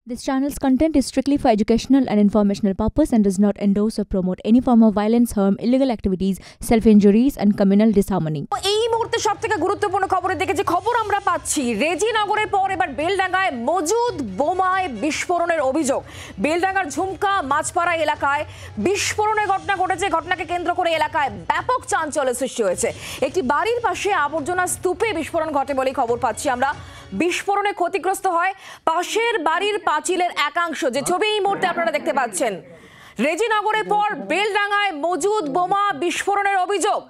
This channel's content is strictly for educational and informational purpose and does not endorse or promote any form of violence, harm, illegal activities, self-injuries and communal disharmony. এই মুহূর্তে সবথেকে গুরুত্বপূর্ণ খবরের দিকে যে খবর আমরা পাচ্ছি, রেজিনগরের পর এবার বেলডাঙ্গায় মজুদ বোমায় বিস্ফোরণের অভিযোগ। বেলডাঙ্গার ঝুমকা মাছপাড়া এলাকায় বিস্ফোরণের ঘটনা ঘটেছে। ঘটনাকে কেন্দ্র করে এলাকায় ব্যাপক চাঞ্চল্যের সৃষ্টি হয়েছে। একটি বাড়ির পাশে আবর্জনা স্তূপে বিস্ফোরণ ঘটে বলে খবর পাচ্ছি আমরা। বিস্ফোরণে ক্ষতিগ্রস্ত হয় পাশের বাড়ির পাঁচিলের একাংশ, যে ছবি এই মুহূর্তে আপনারা দেখতে পাচ্ছেন। রেজিনগরের পর বেলডাঙ্গায় মজুদ বোমা বিস্ফোরণের অভিযোগ।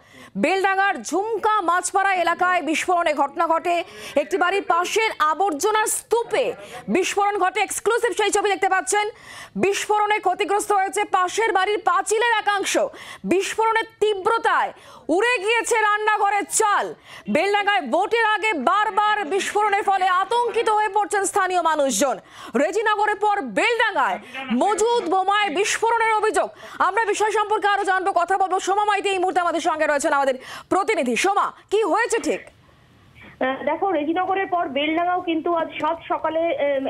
বেলডাঙ্গার ঝুমকা মাছপাড়া এলাকায় বিস্ফোরণের ঘটনা ঘটে। একটি বাড়ির পাশের আবর্জনার স্তূপে বিস্ফোরণ ঘটে। এক্সক্লুসিভ সেই ছবি দেখতে পাচ্ছেন। বিস্ফোরণে ক্ষতিগ্রস্ত হয়েছে পাশের বাড়ির পাঁচিলের একাংশ। বিস্ফোরণের তীব্রতায় উড়ে গিয়েছে রান্নাঘরের চাল। বেলডাঙ্গায় ভোটের আগে বারবার বিস্ফোরণের ফলে আতঙ্কিত হয়ে পড়ছেন স্থানীয় মানুষজন। রেজিনগরের পর বেলডাঙ্গায় মজুদ বোমায় বিস্ফোরণের অভিযোগ। আমরা বিষয় সম্পর্কে আরো জানবো, কথা বলবো। সোমা মাইতি এই মুহূর্তে আমাদের সঙ্গে রয়েছেন, আমাদের প্রতিনিধি। সোমা, কি হয়েছে ঠিক? দেখো, রেজিনগরের পর বেলডাঙ্গাও কিন্তু আজ সাত সকালে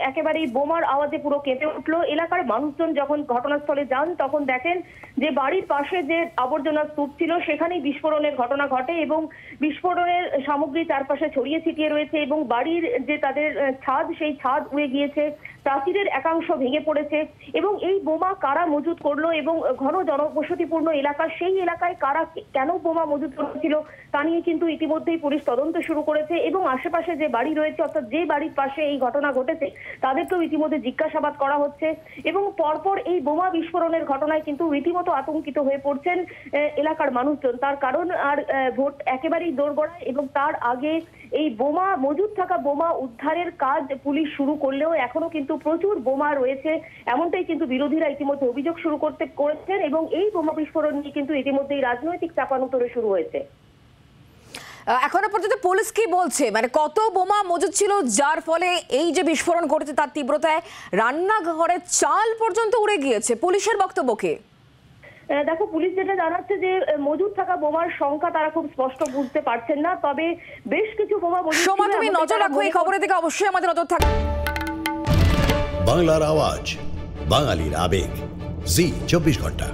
একেবারেই বোমার আওয়াজে পুরো কেঁপে উঠলো। এলাকার মানুষজন যখন ঘটনাস্থলে যান তখন দেখেন যে বাড়ির পাশে যে আবর্জনার স্তূপ ছিল সেখানেই বিস্ফোরণের ঘটনা ঘটে এবং বিস্ফোরণের সামগ্রী চারপাশে ছড়িয়ে ছিটিয়ে রয়েছে এবং বাড়ির যে তাদের ছাদ, সেই ছাদ উড়ে গিয়েছে, প্রাচীরের একাংশ ভেঙে পড়েছে। এবং এই বোমা কারা মজুত করলো এবং ঘন জনবসতিপূর্ণ এলাকা, সেই এলাকায় কারা কেন বোমা মজুত করেছিল তা নিয়ে কিন্তু ইতিমধ্যেই পুলিশ তদন্ত শুরু করেছে এবং আশেপাশে যে বাড়ি রয়েছে, অর্থাৎ যে বাড়ির পাশে এই ঘটনা ঘটেছে, তাদেরকেও ইতিমধ্যে জিজ্ঞাসাবাদ করা হচ্ছে। এবং পরপর এই বোমা বিস্ফোরণের ঘটনায় কিন্তু রীতিমতো আতঙ্কিত হয়ে পড়ছেন এলাকার মানুষজন। তার কারণ, আর ভোট একেবারেই দোরগোড়ায় এবং তার আগে এই বোমা মজুদ থাকা বোমা উদ্ধারের কাজ পুলিশ শুরু করলেও এখনো কিন্তু প্রচুর বোমা রয়েছে, এমনটাই কিন্তু বিরোধীরা ইতিমধ্যে অভিযোগ শুরু করেছেন এবং এই বোমা বিস্ফোরণ নিয়ে কিন্তু ইতিমধ্যেই রাজনৈতিক চাপানুতোড়ে শুরু হয়েছে। এখনো পর্যন্ত পুলিশ কি বলছে, মানে কত বোমা মজুদ ছিল যার ফলে এই যে বিস্ফোরণ ঘটেছে তার তীব্রতায় রান্নাঘরের চাল পর্যন্ত উড়ে গিয়েছে? পুলিশের বক্তব্য কি? দেখো, পুলিশ যেটা জানাচ্ছে যে মজুদ থাকা বোমার সংখ্যা তারা খুব স্পষ্ট বুঝতে পারছেন না, তবে বেশ কিছু বোমা মজুদ ছিল। সোমা, তুমি নজর রাখো এই খবরের দিকে, অবশ্যই আমাদের নজর থাকবে। বাংলার আওয়াজ, বাঙালির আবেগ, জি 24 ঘন্টা।